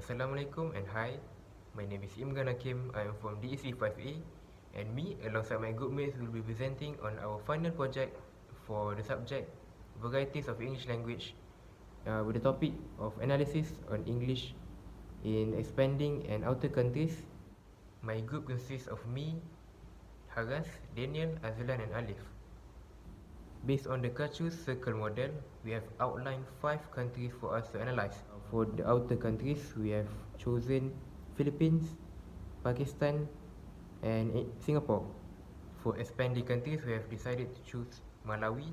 Assalamualaikum and hi. My name is ENG2603. I am from DEC5A, and me alongside my group mates will be presenting on our final project for the subject Varieties of English Language with the topic of analysis on English in expanding and outer countries. My group consists of me, Haras, Daniel, Azlan and Alif. Based on the Kachus circle model, we have outlined 5 countries for us to analyze. For the outer countries, we have chosen Philippines, Pakistan and Singapore. For expanding countries, we have decided to choose Malawi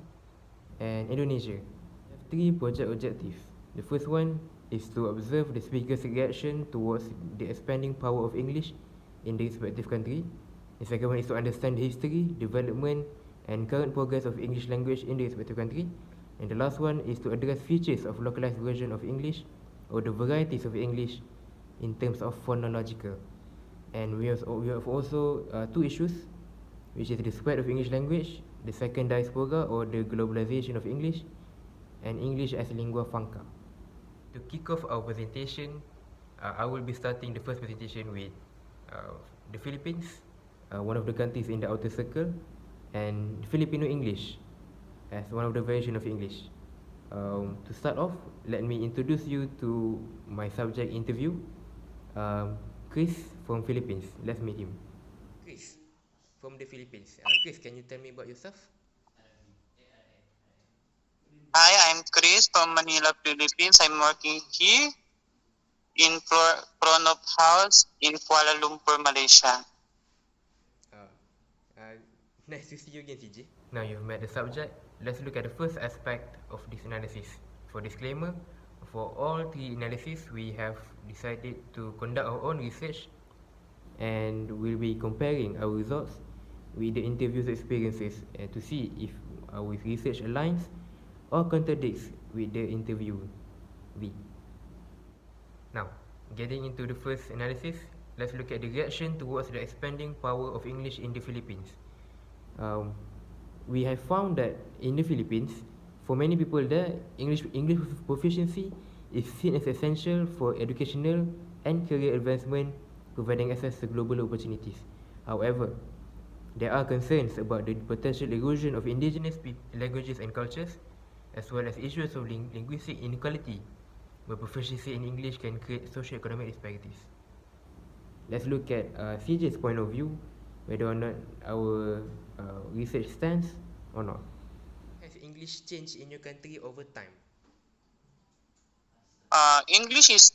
and Indonesia. We have 3 project objectives. The first one is to observe the speaker's reaction towards the expanding power of English in the respective country. The second one is to understand the history, development and current progress of English language in the respective country. And the last one is to address features of localized version of English or the varieties of English in terms of phonological. And we have also 2 issues, which is the spread of English language, the second diaspora or the globalization of English, and English as lingua franca. To kick off our presentation, I will be starting the first presentation with the Philippines, one of the countries in the outer circle, and Filipino English as one of the variation of English. To start off, let me introduce you to my subject interview, Chris from Philippines. Let's meet him. Chris from the Philippines. Chris, can you tell me about yourself? Hi, I'm Chris from Manila, Philippines. I'm working here in Pronop House in Kuala Lumpur, Malaysia. Nice to see you again, CJ. Now you've met the subject, let's look at the first aspect of this analysis. For disclaimer, for all 3 analyses, we have decided to conduct our own research and we'll be comparing our results with the interview's experiences to see if our research aligns or contradicts with the interviewee. Now, getting into the first analysis, let's look at the reaction towards the expanding power of English in the Philippines. We have found that in the Philippines, for many people there, English proficiency is seen as essential for educational and career advancement, providing access to global opportunities. However, there are concerns about the potential erosion of indigenous languages and cultures, as well as issues of linguistic inequality, where proficiency in English can create socio-economic disparities. Let's look at CJ's point of view, whether or not our research stands or not. Has English changed in your country over time? English is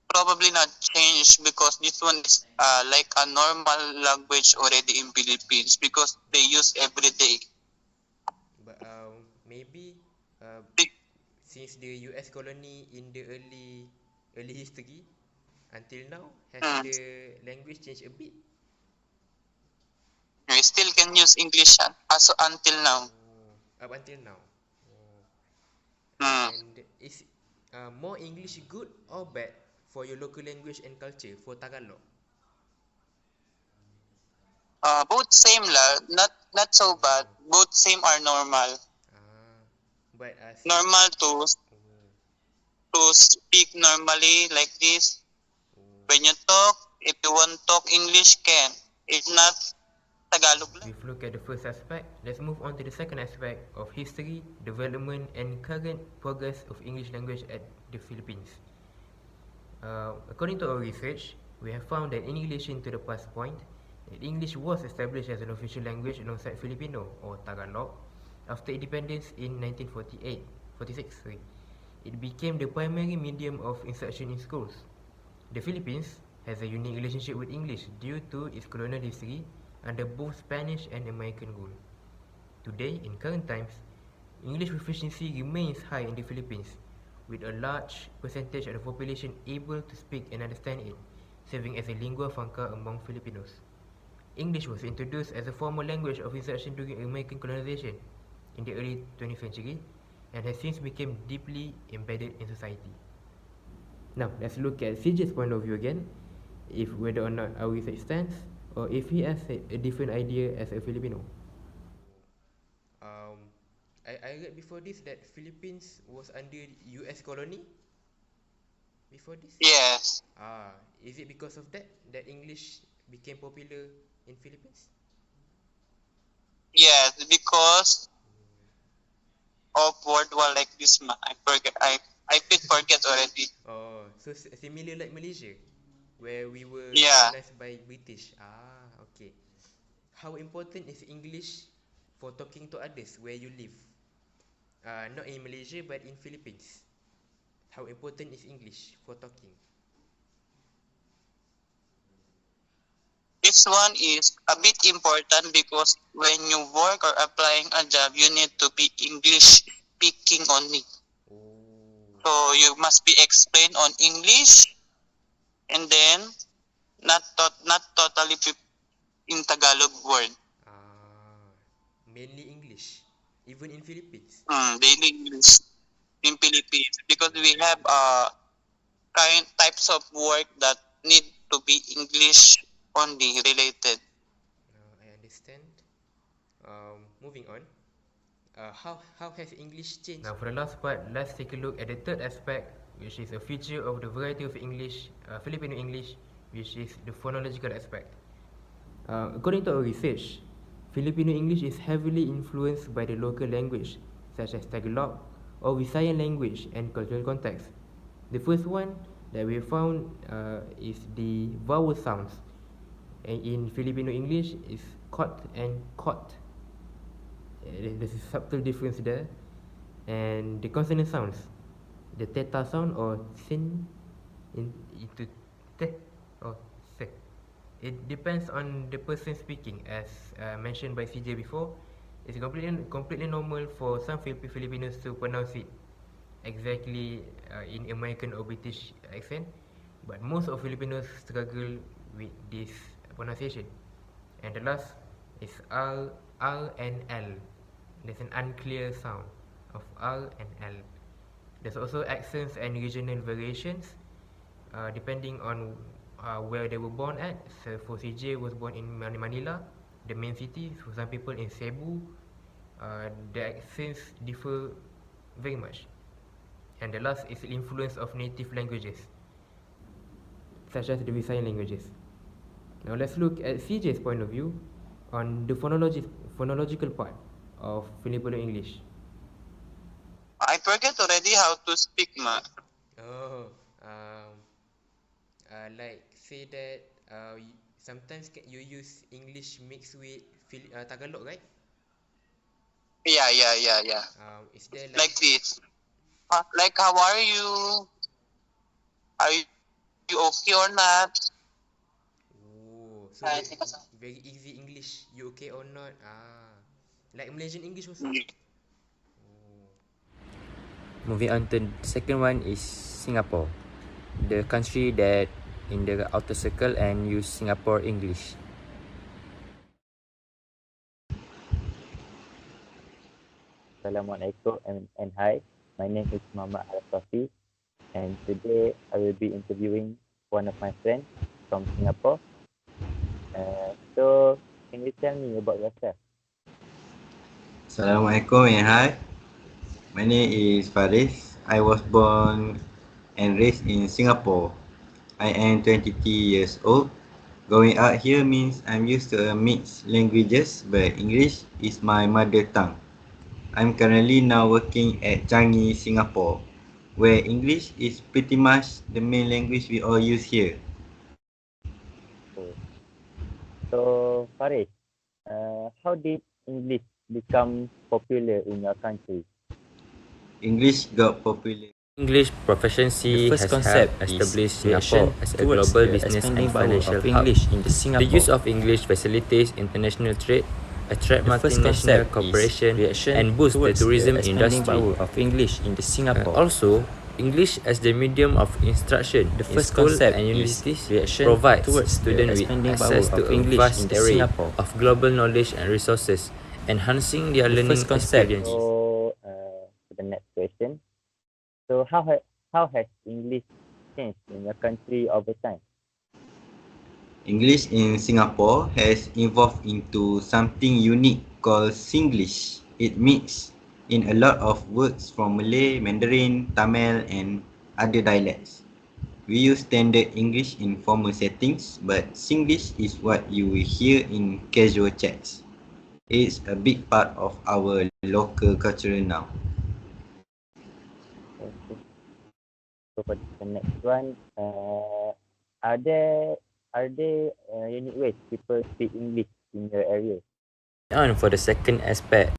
probably not changed because this one is like a normal language already in Philippines because they use every day. But maybe since the US colony in the early history until now, has the language changed a bit? We still can use English as until now. Up until now. And is more English good or bad for your local language and culture, for Tagalog? Both same la, not so bad. Both same are normal. But normal to speak normally like this. When you talk, if you want to talk English, can. If not, Tagalog lang. We've looked at the first aspect. Let's move on to the second aspect of history, development and current progress of English language at the Philippines. According to our research, we have found that in relation to the past point, that English was established as an official language alongside Filipino or Tagalog after independence in 1946. It became the primary medium of instruction in schools. The Philippines has a unique relationship with English due to its colonial history under both Spanish and American rule. Today, in current times, English proficiency remains high in the Philippines, with a large percentage of the population able to speak and understand it, serving as a lingua franca among Filipinos. English was introduced as a formal language of instruction during American colonization in the early 20th century and has since become deeply embedded in society. Now, let's look at CJ's point of view again, if whether or not our research stands, or if he has a different idea as a Filipino. I read before this that Philippines was under US colony. before this? Yes. Is it because of that that English became popular in Philippines? Yes, because of word war like this, I forget. I bit forget already. Oh, so similar like Malaysia, where we were Yeah. colonized by British. Okay. How important is English for talking to others where you live? Not in Malaysia but in Philippines. How important is English for talking? This one is a bit important because when you work or applying a job, you need to be English speaking only. Oh. So you must be explained on English, and then not totally in Tagalog word. Ah, mainly English, even in Philippines. Daily English in Philippines because we have kind types of work that need to be English only related. I understand. Moving on. How has English changed? Now, for the last part, let's take a look at the third aspect, which is a feature of the variety of English, Filipino English, which is the phonological aspect. According to our research, Filipino English is heavily influenced by the local language, such as Tagalog or Visayan language and cultural context. The first one that we found is the vowel sounds, and in Filipino English is cot and cot. There's a subtle difference there. And the consonant sounds, the theta sound or sin into te or se. It depends on the person speaking, as mentioned by CJ before. It's completely normal for some Filipinos to pronounce it exactly in American or British accent, but most of Filipinos struggle with this pronunciation. And the last is R and L. There's an unclear sound of R and L. There's also accents and regional variations depending on where they were born at. So for CJ was born in Manila, the main city. For some people in Cebu, the accents differ very much. And the last is the influence of native languages, such as the Visayan languages. Now let's look at CJ's point of view on the phonological part of Filipino English. I forget already how to speak, Oh, um, like say that sometimes you use English mixed with Tagalog, right? Yeah. Is there like Like this. Like how are you? Are you okay or not? so very easy English? You okay or not? Like Malaysian English also. Oh. Moving on to the second one is Singapore, the country that in the outer circle and use Singapore English. Assalamualaikum and hi. My name is Muhammad Al-Safi and today I will be interviewing one of my friends from Singapore. So, can you tell me about yourself? Assalamualaikum and hi. My name is Faris. I was born and raised in Singapore. I am 23 years old. Growing up here means I'm used to a mixed languages, but English is my mother tongue. I'm currently now working at Changi, Singapore, where English is pretty much the main language we all use here. Oh. So, Faris, how did English become popular in your country? English got popular. English proficiency The first has concept helped is establish reaction Singapore as a towards global the business expanding and power financial of hub. English in The Singapore. use of English facilitates international trade, attract The first multinational concept is cooperation, reaction and boost the towards tourism the expanding industry. power of English in Singapore. Also, English as the medium of instruction The in first school concept and is universities reaction provides towards the students with expanding access power to of a English vast in array Singapore. of global knowledge and resources, enhancing their The learning first concept. experience. So, for the next question. So, how has English changed in your country over time? English in Singapore has evolved into something unique called Singlish. It mixes in a lot of words from Malay, Mandarin, Tamil, and other dialects. We use standard English in formal settings, but Singlish is what you will hear in casual chats. It's a big part of our local culture now. Okay. So for the next one, are there unique ways people speak English in your area? On for the second aspect.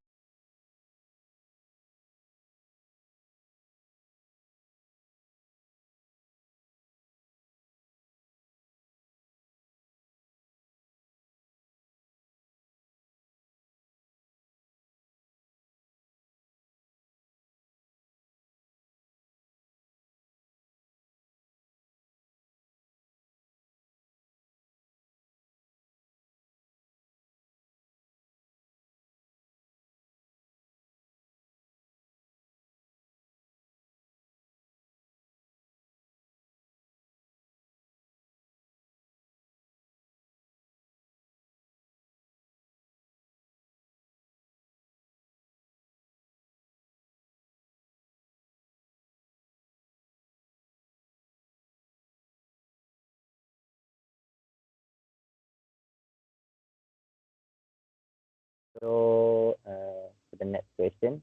So for the next question,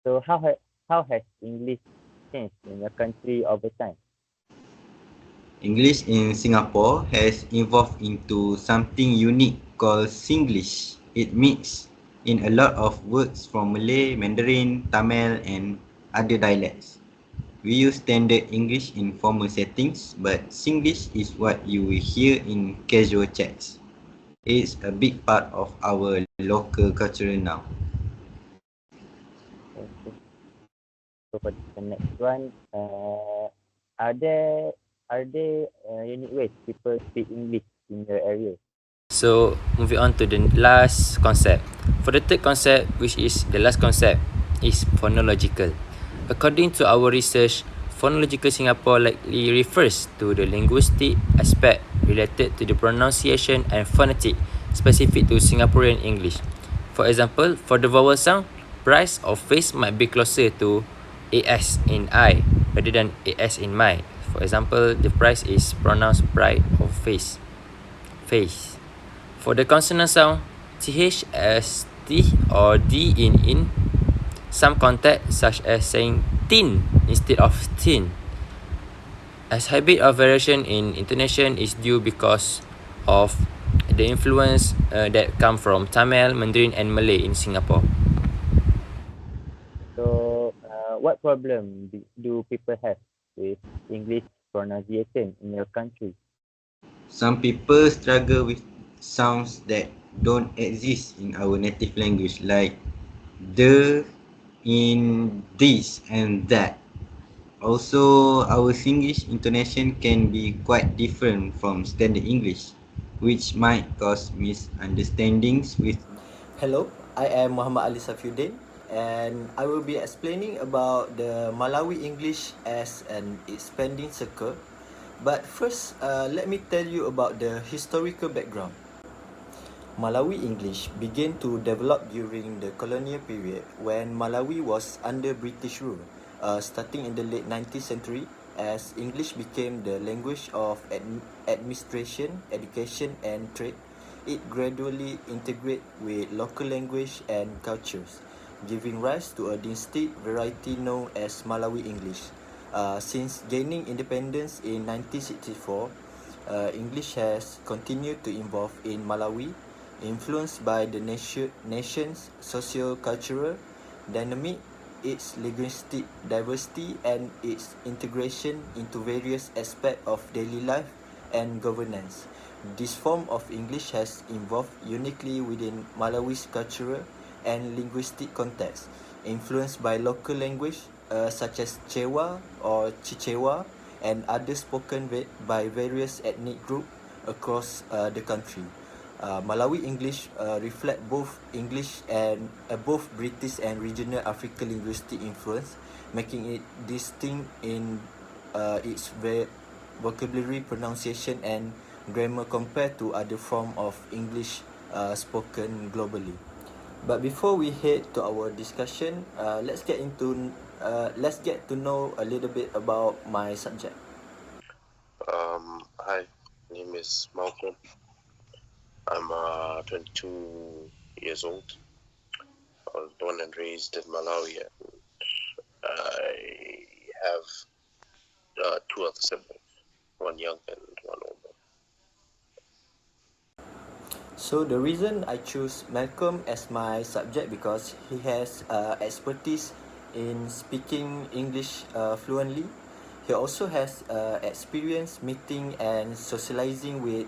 so how has English changed in your country over time? English in Singapore has evolved into something unique called Singlish. It mixes in a lot of words from Malay, Mandarin, Tamil, and other dialects. We use standard English in formal settings, but Singlish is what you will hear in casual chats. It's a big part of our local culture now. Okay. So for the next one, are there unique ways people speak English in your area? So moving on to the last concept. For the third concept, which is the last concept, is phonological. According to our research, phonological Singapore likely refers to the linguistic aspect related to the pronunciation and phonetic specific to Singaporean English. For example, for the vowel sound, price or face might be closer to AS in I rather than AS in my. For example, the price is pronounced pride or face. Face. For the consonant sound, TH as T or D in some context such as saying tin instead of tin. As habit of variation in intonation is due because of the influence that come from Tamil, Mandarin and Malay in Singapore. So what problem do people have with English pronunciation in your country? Some people struggle with sounds that don't exist in our native language, like the, in, this, and that. Also, our Singlish intonation can be quite different from standard English, which might cause misunderstandings with. Hello, I am Muhammad Ali Safiuddin and I will be explaining about the Malawi English as an expanding circle. But first, let me tell you about the historical background. Malawi English began to develop during the colonial period when Malawi was under British rule, starting in the late 19th century as English became the language of administration, education and trade. It gradually integrated with local language and cultures, giving rise to a distinct variety known as Malawi English. Since gaining independence in 1964, English has continued to evolve in Malawi, influenced by the nation's socio-cultural dynamic, its linguistic diversity, and its integration into various aspects of daily life and governance. This form of English has evolved uniquely within Malawi's cultural and linguistic context, influenced by local language such as Chewa or Chichewa and others spoken by various ethnic groups across the country. Malawi English reflect both English and both British and regional African linguistic influence, making it distinct in its vocabulary, pronunciation, and grammar compared to other form of English spoken globally. But before we head to our discussion, let's get to know a little bit about my subject. is Malcolm. I'm 22 years old. I was born and raised in Malawi. I have two other siblings, one young and one older. So the reason I choose Malcolm as my subject because he has expertise in speaking English fluently. He also has experience meeting and socializing with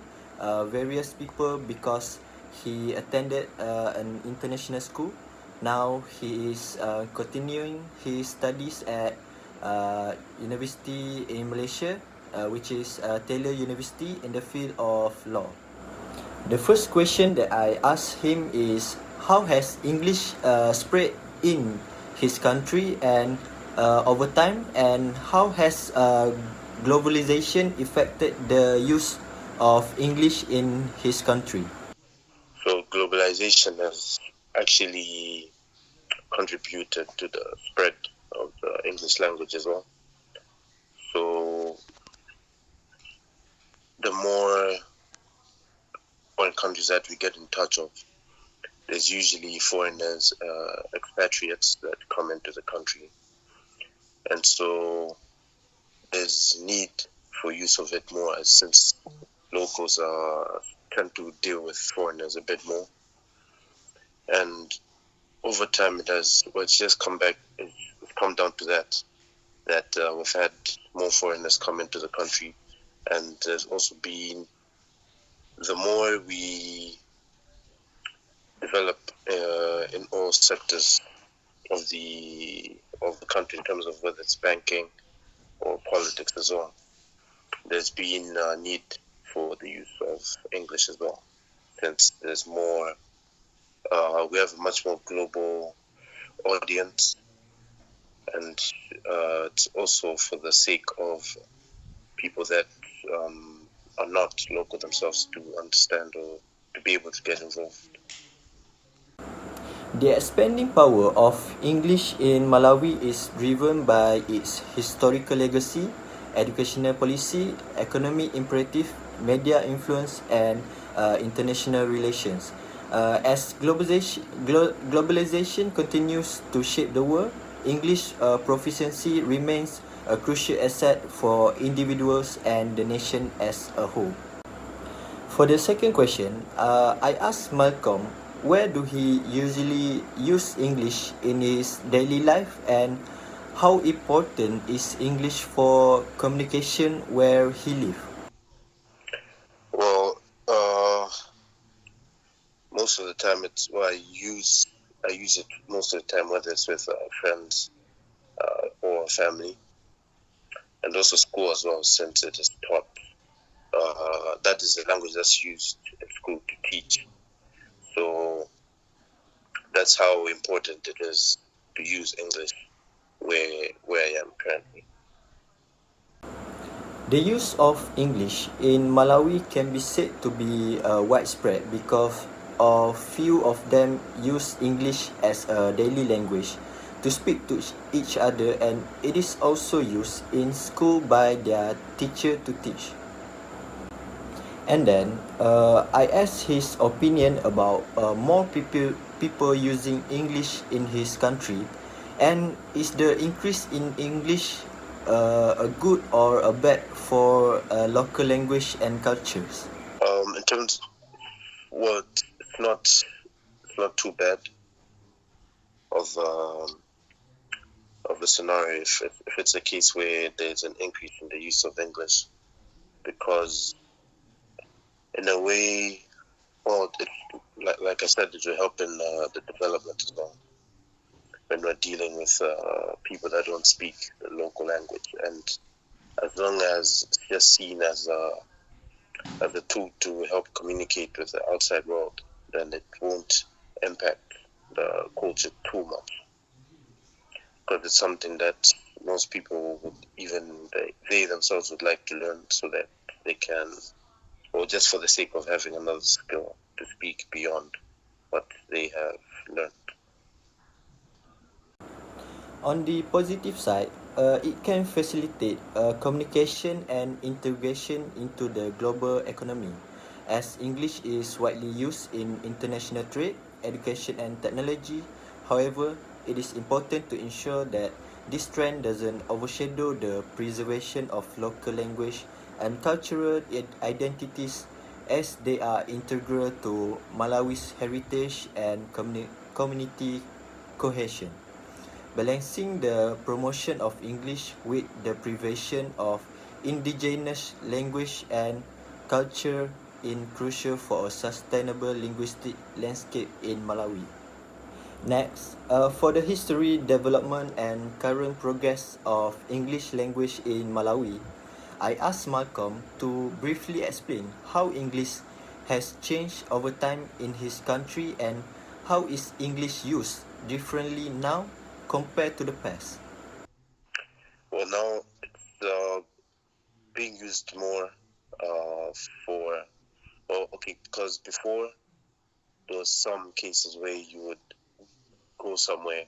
various people because he attended an international school. Now he is continuing his studies at university in Malaysia, which is Taylor University in the field of law. The first question that I asked him is how has English spread in his country and over time, and how has globalization affected the use of English in his country? So globalization has actually contributed to the spread of the English language as well. So the more foreign countries that we get in touch of, there's usually foreigners, expatriates that come into the country. And so there's need for use of it more, as since locals tend to deal with foreigners a bit more. And over time, it's just come down to that we've had more foreigners come into the country, and there's also been, the more we develop in all sectors of the country in terms of whether it's banking or politics as well, there's been a need for the use of English as well, since there's more, we have a much more global audience, and it's also for the sake of people that are not local themselves to understand or to be able to get involved. The expanding power of English in Malawi is driven by its historical legacy, educational policy, economic imperative, media influence, and international relations. As globalization continues to shape the world, English proficiency remains a crucial asset for individuals and the nation as a whole. For the second question, I asked Malcolm where do he usually use English in his daily life and how important is English for communication where he lives? Well, most of the time I use it most of the time, whether it's with friends or family, and also school as well, since it is taught. That is the language that's used in school to teach. So that's how important it is to use English where I am currently. The use of English in Malawi can be said to be widespread because few of them use English as a daily language to speak to each other, and it is also used in school by their teacher to teach. And then I asked his opinion about more people using English in his country, and is the increase in English a good or a bad for local language and cultures? In terms, well, it's not too bad of the scenario if it's a case where there's an increase in the use of English, because in a way, well, like I said, it will help in the development as well when we're dealing with people that don't speak the local language, and as long as it's just seen as a tool to help communicate with the outside world, then it won't impact the culture too much, because it's something that most people would, even they themselves would like to learn, so that they can, or just for the sake of having another skill to speak beyond what they have learned. On the positive side, it can facilitate communication and integration into the global economy, as English is widely used in international trade, education, and technology. However, it is important to ensure that this trend doesn't overshadow the preservation of local language and cultural identities, as they are integral to Malawi's heritage and community cohesion. Balancing the promotion of English with the preservation of indigenous language and culture is crucial for a sustainable linguistic landscape in Malawi. Next, for the history, development, and current progress of English language in Malawi, I asked Malcolm to briefly explain how English has changed over time in his country and how is English used differently now compared to the past. Well, now it's being used more for, well, okay, because before there was some cases where you would go somewhere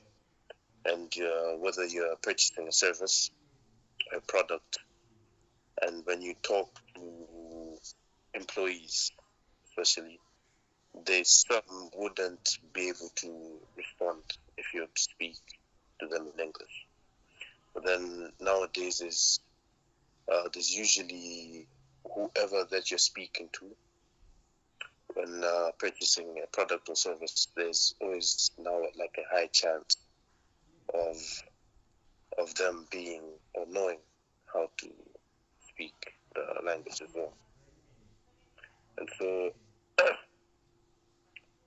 and whether you're purchasing a service, a product, and when you talk to employees, especially, some wouldn't be able to respond if you speak to them in English. But then nowadays there's usually whoever that you're speaking to when purchasing a product or service. There's always now like a high chance of them being or knowing how to speak the language as well. And so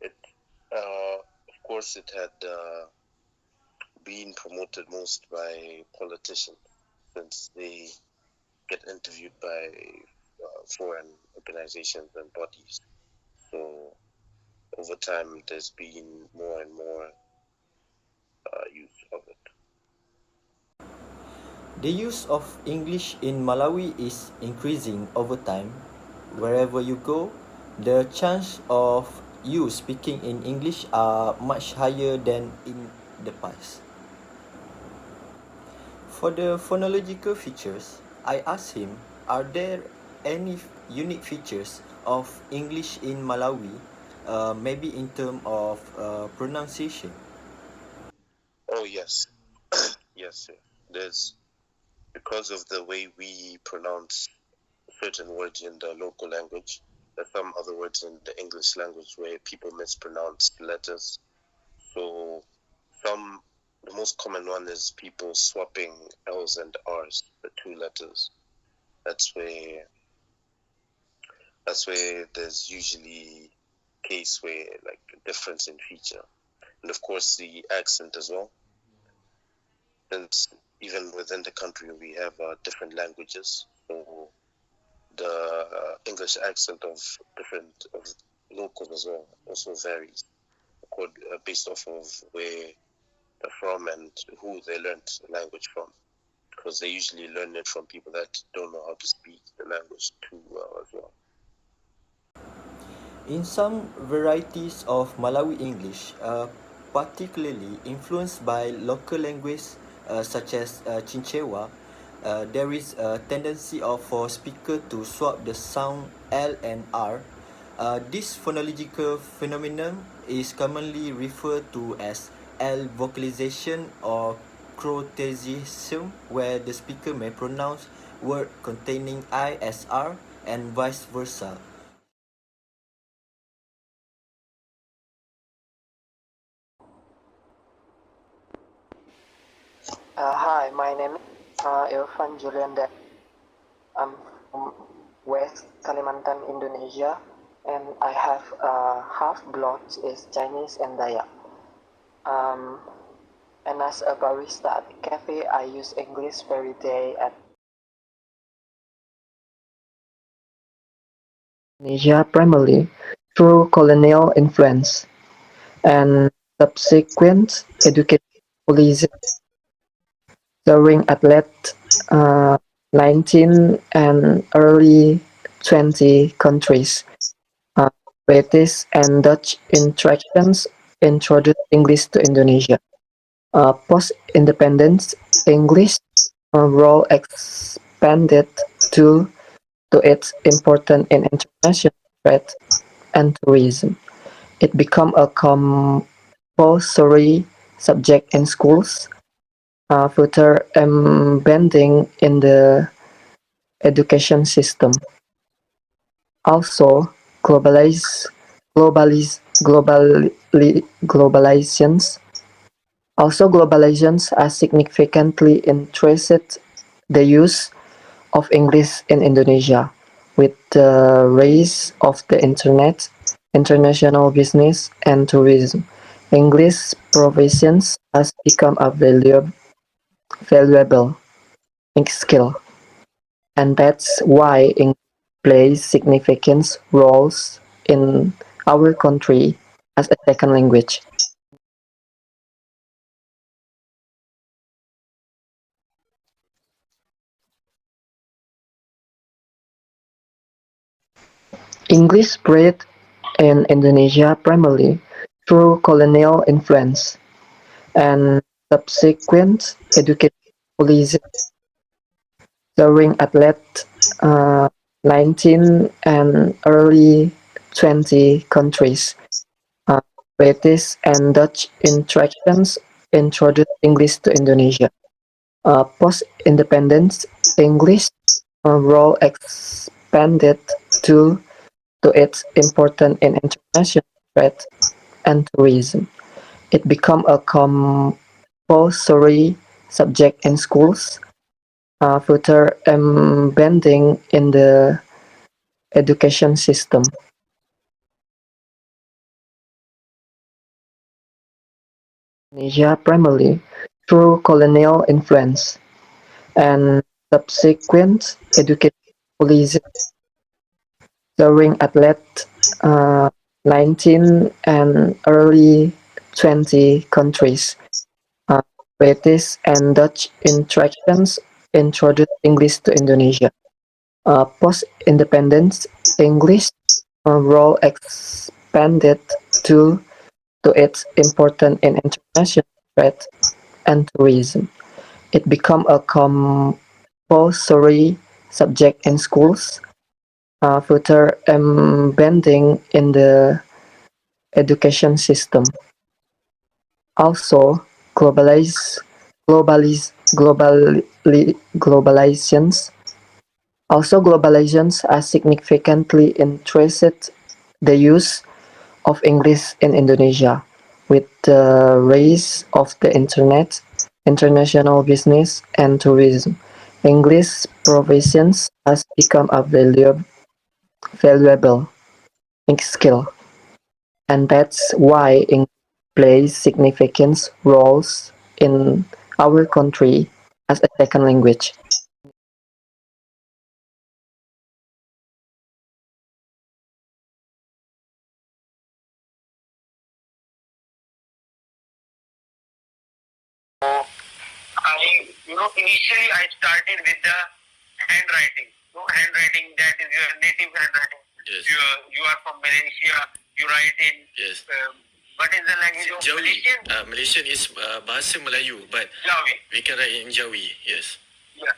it of course it had been promoted most by politicians, since they get interviewed by foreign organizations and bodies. So over time, there's been more and more use of it. The use of English in Malawi is increasing over time. Wherever you go, the chance of you speaking in English are much higher than in the past. For the phonological features, I asked him, are there any unique features of English in Malawi, maybe in terms of pronunciation? Oh, yes. Yes, sir. There's, because of the way we pronounce certain words in the local language, there's some other words in the English language where people mispronounce letters. So the most common one is people swapping L's and R's, the two letters. That's where there's usually case where like a difference in feature. And of course the accent as well. Since even within the country we have different languages, so the English accent of locals as well also varies based off of where they're from and who they learned the language from, because they usually learn it from people that don't know how to speak the language too well as well. In some varieties of Malawi English, particularly influenced by local language such as Chinchewa, there is a tendency for speaker to swap the sound L and R. This phonological phenomenon is commonly referred to as L vocalization or crotaism, where the speaker may pronounce word containing I as R and vice versa. Hi, my name is Irfan Julian. I'm from West Kalimantan, Indonesia, and I have half bloods is Chinese and Dayak. And as a barista at the cafe, I use English every day at Indonesia primarily through colonial influence and subsequent education policies during at late 19 and early 20 countries. British and Dutch interactions introduced English to Indonesia. Post-independence, English role expanded to its importance in international trade and tourism. It became a compulsory subject in schools, further embedding in the education system. Also, globaliz- globaliz- globalizations has significantly increased the use of English in Indonesia. With the rise of the internet, international business, and tourism, English proficiency has become a valuable skill, and that's why English plays significant roles in our country as a second language. English spread in Indonesia primarily through colonial influence and subsequent education policies during at late 19 and early 20 countries. Uh, British and Dutch interactions introduced English to Indonesia. Post-independence, English role expanded to its importance in international trade and tourism. It became a compulsory subject in schools, further embedding in the education system. Indonesia primarily through colonial influence and subsequent education policies during at late 19 and early 20 countries. Uh, British and Dutch interactions introduced English to Indonesia. Post-independence, English role expanded to its importance in international trade and tourism. It became a compulsory subject in schools, further embedding in the education system. Also, globalizations has significantly increased the use of English in Indonesia. With the rise of the internet, international business, and tourism, English proficiency has become a valuable skill, and that's why English plays significant roles in our country as a second language. Initially I started with the handwriting. Handwriting that is your native handwriting. Yes. You are from Malaysia. You write in. Yes. What is the language of Jawi. Malaysian? Malaysian is bahasa Melayu, but Jawi. We can write in Jawi. Yes. Yeah.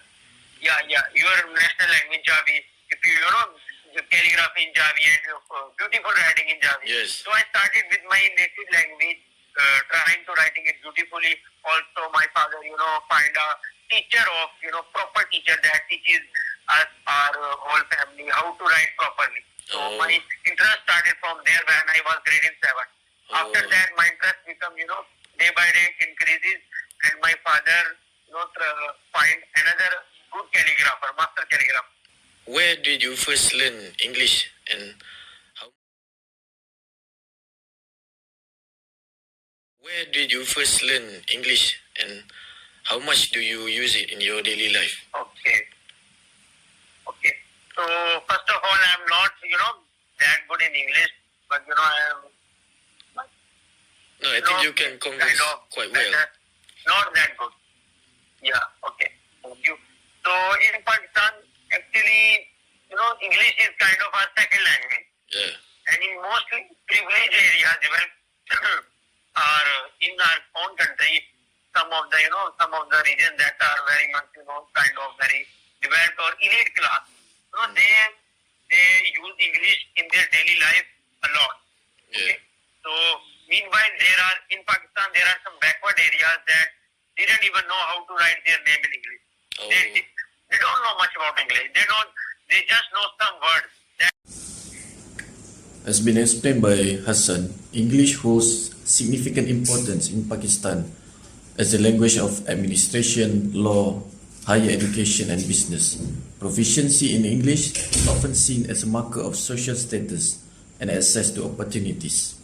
Your national language Jawi. If the calligraphy in Jawi and beautiful writing in Jawi. Yes. So I started with my native language, trying to writing it beautifully. Also, my father, find a teacher of, proper teacher that teaches us, our whole family, how to write properly. So my interest started from there when I was grade in 7. After that, my interest become, day by day increases, and my father, find another good calligrapher, master calligrapher. Where did you first learn English and how? Where did you first learn English and how much do you use it in your daily life? Okay. So first of all, I'm not, that good in English, but I am. No, I think you can converse quite well. Not that good. Yeah. Okay. Thank you. So in Pakistan, actually, English is kind of our second language. Yeah. And in mostly privileged areas, even are in our own country, some of the regions that are very much, kind of very developed or elite class, they use English in their daily life a lot. Okay? So meanwhile, in Pakistan there are some backward areas that didn't even know how to write their name in English. They don't know much about English. They just know some words. As been explained by Hassan, English holds significant importance in Pakistan as a language of administration, law, higher education and business. Proficiency in English is often seen as a marker of social status and access to opportunities.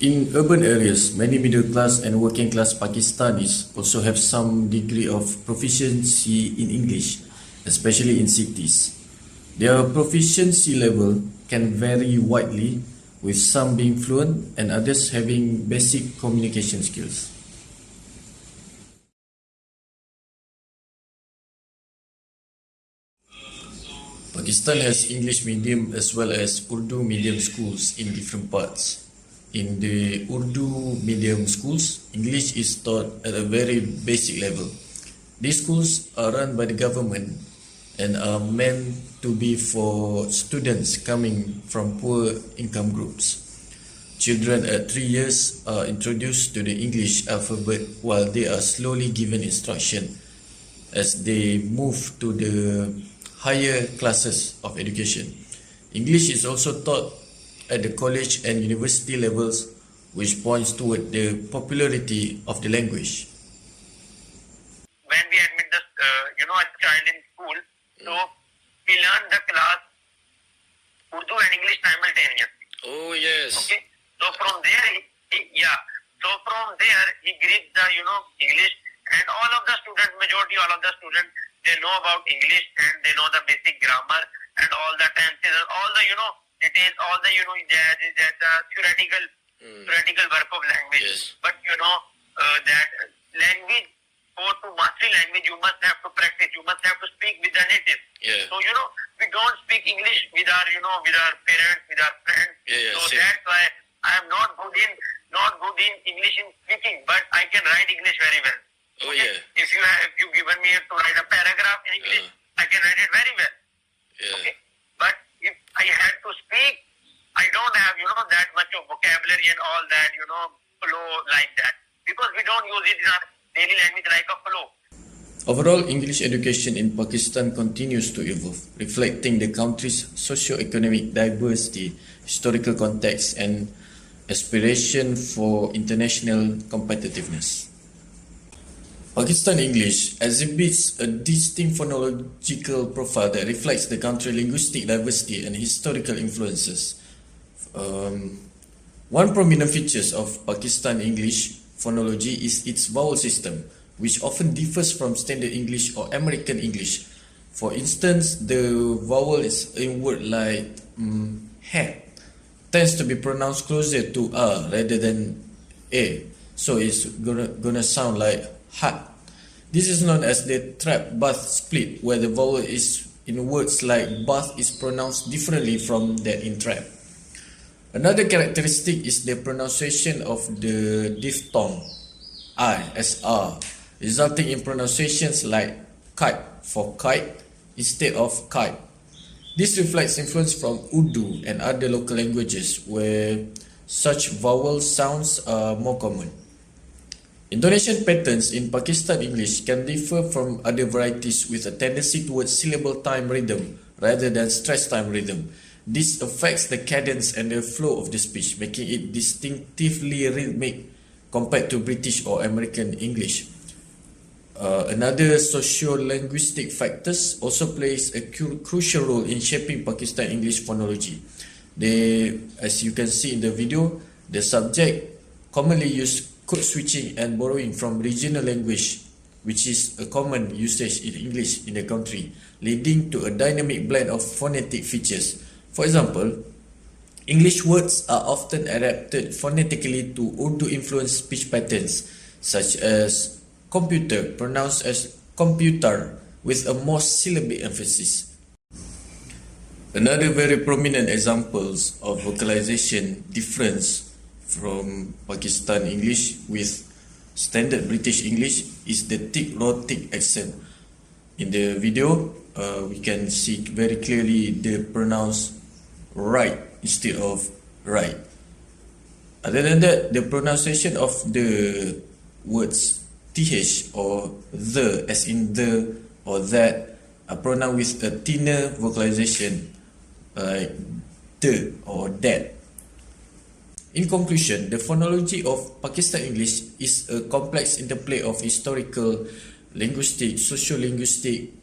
In urban areas, many middle class and working class Pakistanis also have some degree of proficiency in English, especially in cities. Their proficiency level can vary widely, with some being fluent and others having basic communication skills. Pakistan has English medium as well as Urdu medium schools in different parts. In the Urdu medium schools, English is taught at a very basic level. These schools are run by the government and are meant to be for students coming from poor income groups. Children at 3 years are introduced to the English alphabet while they are slowly given instruction as they move to the higher classes of education. English is also taught at the college and university levels, which points toward the popularity of the language. When we admit a child in school, so we learn the class Urdu and English simultaneously. Oh yes. Okay. So from there, he grips the English, and all of the students, all of the students, they know about English and they know the basic grammar and all the tenses and all the details, all the theoretical work of language. Yes. But that language, to mastery language, you must have to practice. You must have to speak with the native. Yeah. So we don't speak English with our with our parents, with our friends. Yeah, So same. that's why I am not good in English in speaking, but I can write English very well. Oh yeah. If you given me to write a paragraph in English, I can write it very well. Yeah. Okay. But if I had to speak, I don't have that much of vocabulary and all that flow like that, because we don't use it in our daily language like a flow. Overall, English education in Pakistan continues to evolve, reflecting the country's socio-economic diversity, historical context, and aspiration for international competitiveness. Pakistan English exhibits a distinct phonological profile that reflects the country's linguistic diversity and historical influences. One prominent feature of Pakistan English phonology is its vowel system, which often differs from standard English or American English. For instance, the vowel is in word like ha tends to be pronounced closer to a rather than a, so it's gonna sound like ha. This is known as the trap bath split, where the vowel is in words like bath is pronounced differently from that in trap. Another characteristic is the pronunciation of the diphthong I as R, resulting in pronunciations like kite for kite instead of kite. This reflects influence from Urdu and other local languages where such vowel sounds are more common. Intonation patterns in Pakistan English can differ from other varieties with a tendency towards syllable time rhythm rather than stretch time rhythm. This affects the cadence and the flow of the speech, making it distinctively rhythmic compared to British or American English. Another socio-linguistic factors also plays a crucial role in shaping Pakistan English phonology. As you can see in the video, the subject commonly use code switching and borrowing from regional language, which is a common usage in English in the country, leading to a dynamic blend of phonetic features. For example, English words are often adapted phonetically to Urdu-influenced speech patterns, such as computer pronounced as computer with a more syllabic emphasis. Another very prominent examples of vocalization difference from Pakistan English with Standard British English is the thick, raw, thick accent. In the video, we can see very clearly the pronounce right instead of right. Other than that, the pronunciation of the words th or the, as in the or that, are pronounced with a thinner vocalization like the or that. In conclusion, the phonology of Pakistan English is a complex interplay of historical, linguistic, socio-linguistic,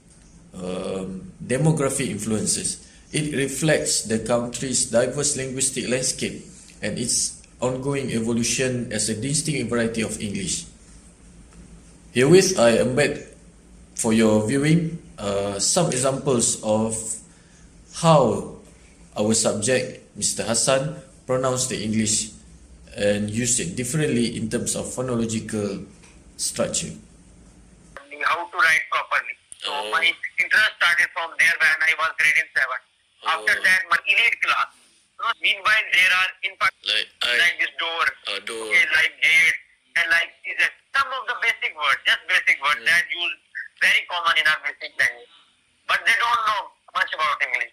demographic influences. It reflects the country's diverse linguistic landscape and its ongoing evolution as a distinct variety of English. Herewith, I embed for your viewing some examples of how our subject, Mr. Hassan, pronounced the English and used it differently in terms of phonological structure. How to write properly. So my interest started from there when I was grade in 7. After that, my elite class. Meanwhile, there are in fact like this door, okay, like gate, and like some of the basic words, just basic words that use very common in our basic language. But they don't know much about English.